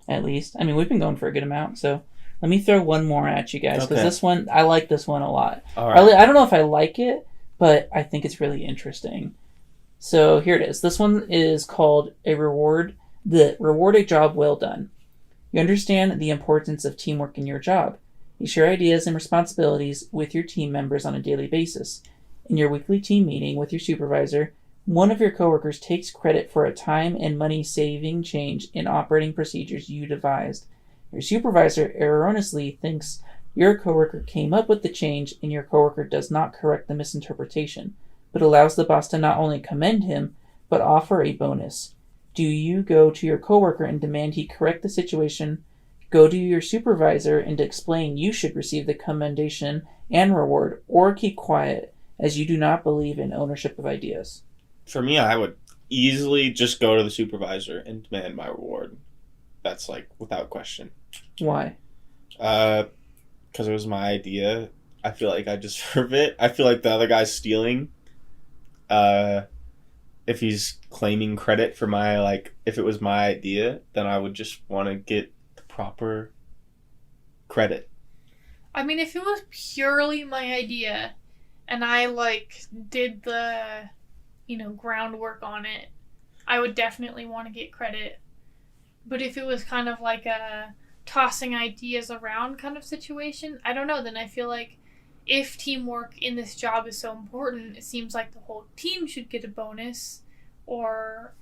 at least. I mean, we've been going for a good amount, so let me throw one more at you guys, because this one, I like this one a lot. All right. I don't know if I like it, but I think it's really interesting. So here it is. This one is called Reward a Job Well Done. You understand the importance of teamwork in your job. You share ideas and responsibilities with your team members on a daily basis. In your weekly team meeting with your supervisor, one of your coworkers takes credit for a time and money-saving change in operating procedures you devised. Your supervisor erroneously thinks your coworker came up with the change, and your coworker does not correct the misinterpretation, but allows the boss to not only commend him, but offer a bonus. Do you go to your coworker and demand he correct the situation, go to your supervisor and explain you should receive the commendation and reward, or keep quiet as you do not believe in ownership of ideas? For me, I would easily just go to the supervisor and demand my reward. That's like without question. Why? Because it was my idea. I feel like I deserve it. I feel like the other guy's stealing. If he's claiming credit for my, like, if it was my idea, then I would just want to get the proper credit. I mean, if it was purely my idea and I, like, did the, you know, groundwork on it, I would definitely want to get credit. But if it was kind of like a tossing ideas around kind of situation, I don't know, then I feel like if teamwork in this job is so important, it seems like the whole team should get a bonus. Or,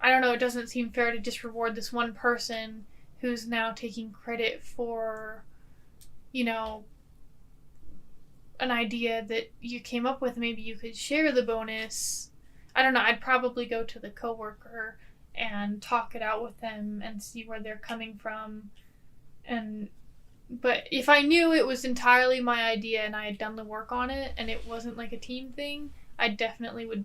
I don't know, it doesn't seem fair to just reward this one person who's now taking credit for, you know, an idea that you came up with. Maybe you could share the bonus. I don't know, I'd probably go to the coworker and talk it out with them and see where they're coming from. But if I knew it was entirely my idea and I had done the work on it and it wasn't like a team thing, I definitely would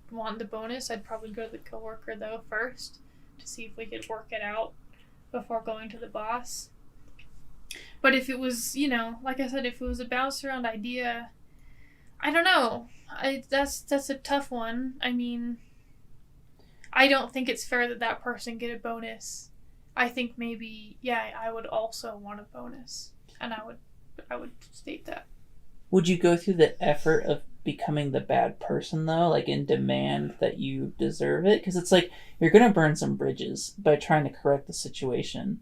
want the bonus. I'd probably go to the coworker though first to see if we could work it out before going to the boss. But if it was, you know, like I said, if it was a bounce around idea, I don't know. That's a tough one. I mean, I don't think it's fair that person get a bonus. I think maybe, yeah, I would also want a bonus. And I would state that. Would you go through the effort of becoming the bad person though, like in demand that you deserve it? Because it's like you're gonna burn some bridges by trying to correct the situation.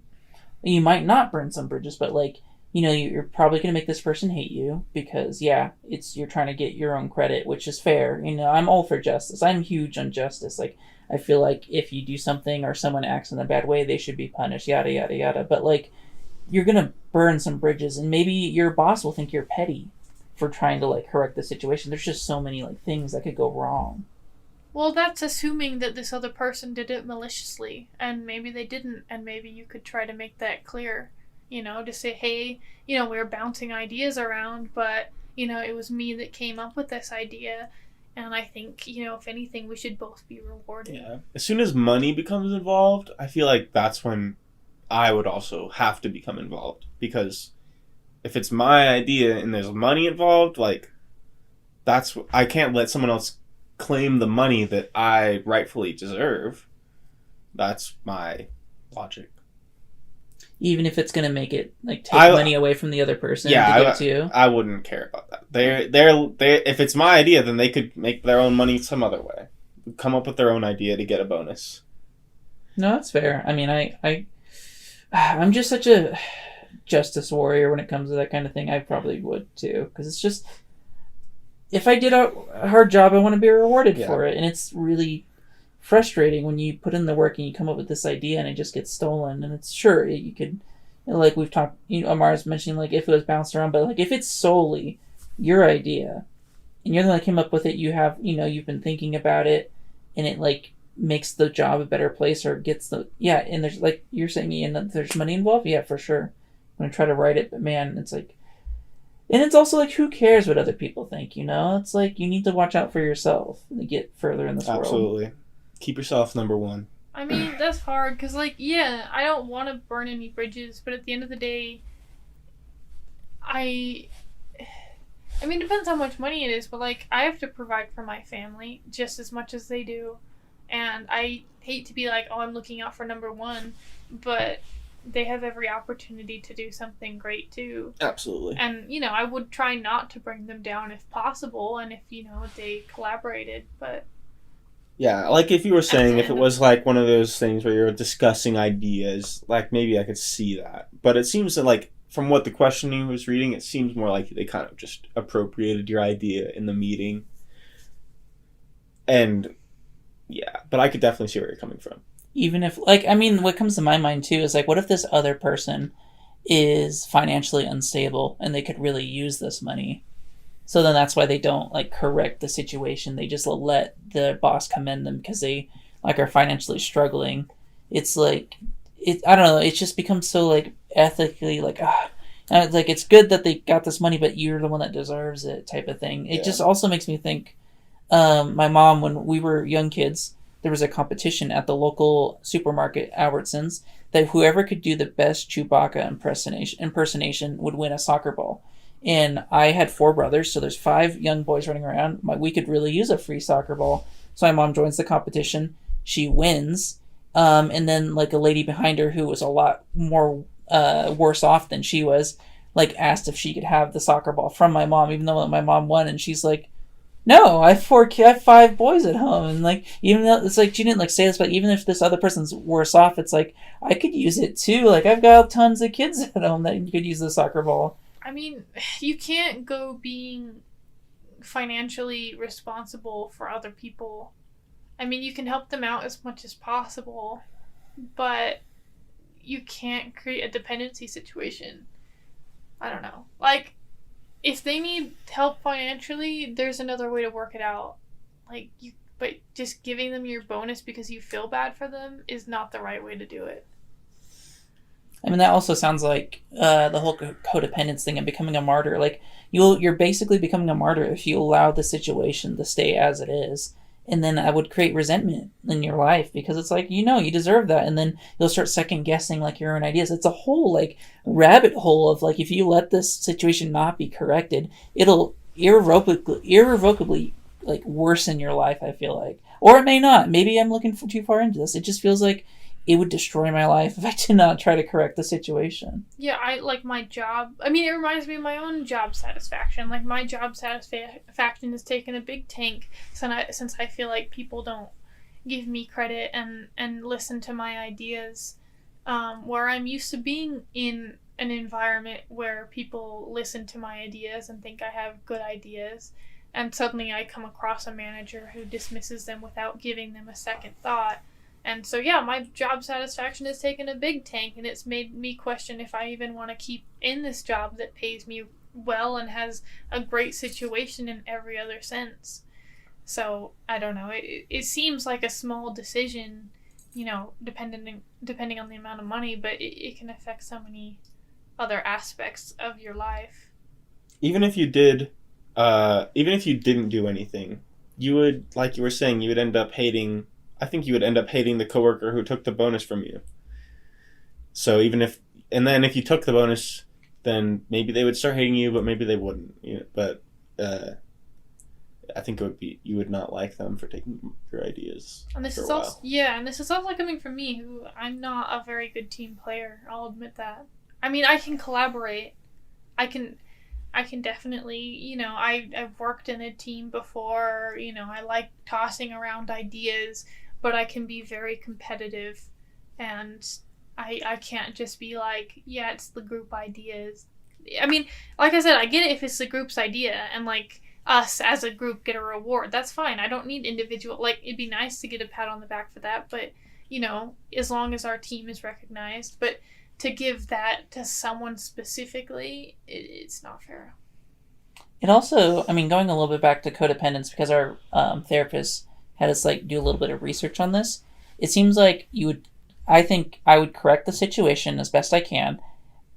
You might not burn some bridges, but like you're probably gonna make this person hate you because yeah, it's you're trying to get your own credit, which is fair. I'm all for justice. I'm huge on justice. Like I feel like if you do something or someone acts in a bad way, they should be punished. Yada yada yada. But like you're gonna burn some bridges, and maybe your boss will think you're petty for trying to like correct the situation. There's just so many like things that could go wrong. Well, that's assuming that this other person did it maliciously, and maybe they didn't, and maybe you could try to make that clear. To say, hey, we were bouncing ideas around, but, it was me that came up with this idea, and I think, if anything, we should both be rewarded. Yeah. As soon as money becomes involved, I feel like that's when I would also have to become involved, because if it's my idea and there's money involved, like, I can't let someone else claim the money that I rightfully deserve. That's my logic. Even if it's going to make it like take money away from the other person to give it to you? I wouldn't care about that. They if it's my idea, then they could make their own money some other way. Come up with their own idea to get a bonus. No, that's fair. I mean, I'm just such a justice warrior when it comes to that kind of thing. I probably would too, because it's just, if I did a hard job, I want to be rewarded for it, and it's really frustrating when you put in the work and you come up with this idea and it just gets stolen. And it's sure you could, like we've talked, Amar's mentioning, like if it was bounced around, but like if it's solely your idea and you're the one that came up with it, you have, you've been thinking about it, and it like makes the job a better place, or gets and there's like you're saying, Ian, there's money involved. Yeah, for sure. I'm gonna try to write it, but man, it's like, and it's also like, who cares what other people think? It's like you need to watch out for yourself to get further in this world. Absolutely. Keep yourself number one. I mean, that's hard, because, like, yeah, I don't want to burn any bridges, but at the end of the day, I mean, it depends how much money it is, but, like, I have to provide for my family just as much as they do, and I hate to be like, oh, I'm looking out for number one, but they have every opportunity to do something great, too. Absolutely. And, I would try not to bring them down if possible, and if, they collaborated, but... Yeah, like if you were saying, if it was like one of those things where you're discussing ideas, like maybe I could see that. But it seems that, like, from what the questioning was reading, it seems more like they kind of just appropriated your idea in the meeting. And, yeah, but I could definitely see where you're coming from. Even if, like, I mean, what comes to my mind, too, is, like, what if this other person is financially unstable and they could really use this money? So then that's why they don't, like, correct the situation. They just let the boss commend them because they, like, are financially struggling. It's like, I don't know, it just becomes so, like, ethically, like, like, it's good that they got this money, but you're the one that deserves it type of thing. It just also makes me think, my mom, when we were young kids, there was a competition at the local supermarket, Albertsons, that whoever could do the best Chewbacca impersonation would win a soccer ball. And I had 4 brothers, so there's 5 young boys running around. We could really use a free soccer ball. So my mom joins the competition. She wins. And then, like, a lady behind her who was a lot more worse off than she was, like, asked if she could have the soccer ball from my mom, even though my mom won. And she's like, no, I have 5 boys at home. And, like, even though it's like, she didn't, like, say this, but even if this other person's worse off, it's like, I could use it too. Like, I've got tons of kids at home that could use the soccer ball. I mean, you can't go being financially responsible for other people. I mean, you can help them out as much as possible, but you can't create a dependency situation. I don't know. Like, if they need help financially, there's another way to work it out. But just giving them your bonus because you feel bad for them is not the right way to do it. I mean, that also sounds like the whole codependence thing and becoming a martyr. Like, you're basically becoming a martyr if you allow the situation to stay as it is. And then I would create resentment in your life because it's like, you deserve that. And then you'll start second guessing, like, your own ideas. It's a whole, like, rabbit hole of, like, if you let this situation not be corrected, it'll irrevocably like, worsen your life, I feel like. Or it may not. Maybe I'm looking too far into this. It just feels like it would destroy my life if I did not try to correct the situation. Yeah, I like my job. I mean, it reminds me of my own job satisfaction. Like, my job satisfaction has taken a big tank since I feel like people don't give me credit and listen to my ideas. Where I'm used to being in an environment where people listen to my ideas and think I have good ideas, and suddenly I come across a manager who dismisses them without giving them a second thought. And so, yeah, my job satisfaction has taken a big tank, and it's made me question if I even want to keep in this job that pays me well and has a great situation in every other sense. So, I don't know. It seems like a small decision, you know, depending on the amount of money, but it can affect so many other aspects of your life. Even if you didn't do anything, you would, like you were saying, you would end up hating... I think you would end up hating the coworker who took the bonus from you. So if you took the bonus, then maybe they would start hating you, but maybe they wouldn't. You know, but I think you would not like them for taking your ideas. And this is also coming from me, who I'm not a very good team player. I'll admit that. I mean, I can collaborate. I can definitely, you know, I've worked in a team before. You know, I like tossing around ideas. But I can be very competitive, and I can't just be like, yeah, it's the group ideas. I mean, like I said, I get it if it's the group's idea, and like us as a group get a reward. That's fine. I don't need individual. Like, it'd be nice to get a pat on the back for that, but you know, as long as our team is recognized. But to give that to someone specifically, it's not fair. It also, I mean, going a little bit back to codependence, because our therapist had us like do a little bit of research on this. It seems like I think I would correct the situation as best I can.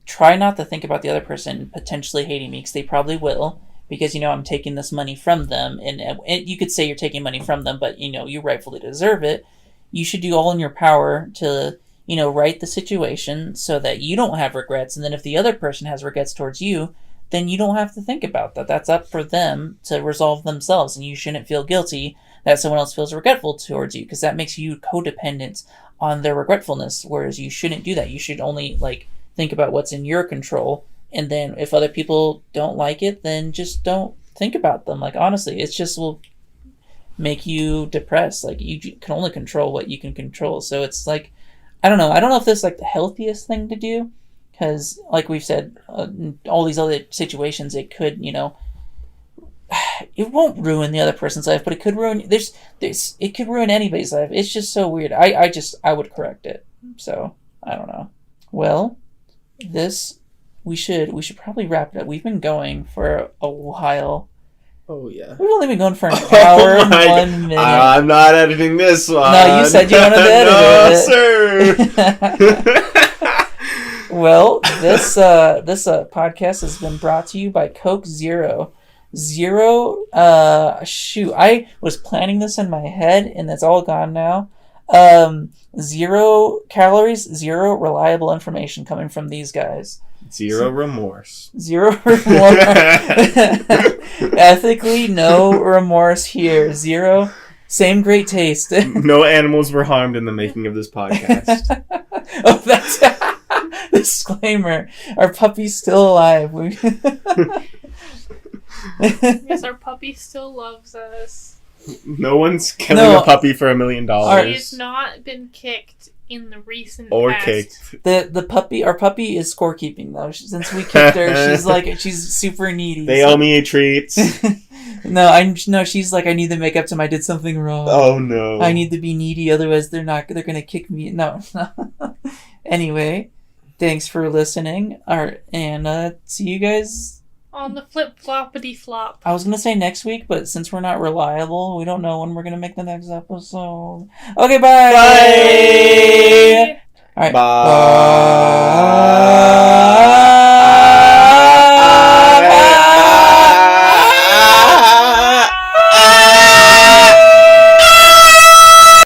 Try not to think about the other person potentially hating me, because they probably will, because, you know, I'm taking this money from them, and you could say you're taking money from them, but, you know, you rightfully deserve it. You should do all in your power to, you know, right the situation so that you don't have regrets, and then if the other person has regrets towards you, then you don't have to think about that. That's up for them to resolve themselves, and you shouldn't feel guilty that someone else feels regretful towards you, because that makes you codependent on their regretfulness, whereas you shouldn't do that. You should only, like, think about what's in your control, and then if other people don't like it, then just don't think about them. Like, honestly, it just will make you depressed. Like, you can only control what you can control. So it's like, I don't know if this is like the healthiest thing to do, because like we've said, all these other situations, it could, you know, it won't ruin the other person's life, but it could ruin it could ruin anybody's life. It's just so weird. I would correct it. So I don't know. Well, we should probably wrap it up. We've been going for a while. Oh yeah. We've only been going for an hour and 1 minute. I'm not editing this one. No, you said you wanted to edit it. Sir. Well, this podcast has been brought to you by Coke Zero. I was planning this in my head, and it's all gone now. 0 calories, 0 reliable information coming from these guys. Zero remorse. Ethically, no remorse here. 0. Same great taste. No animals were harmed in the making of this podcast. Oh, that's disclaimer. Our puppy's still alive. Yes, our puppy still loves us. No one's killing a puppy for $1 million. She has not been kicked in the recent or past. kicked. Our puppy is scorekeeping though. Since we kicked her, she's super needy. They owe me treats. No, she's like, I need to make up to them. I did something wrong. Oh no. I need to be needy, otherwise they're gonna kick me. No. Anyway, thanks for listening. And see you guys on the flip-floppity flop. I was going to say next week, but since we're not reliable, we don't know when we're going to make the next episode. Okay, bye! Bye! All right. Bye!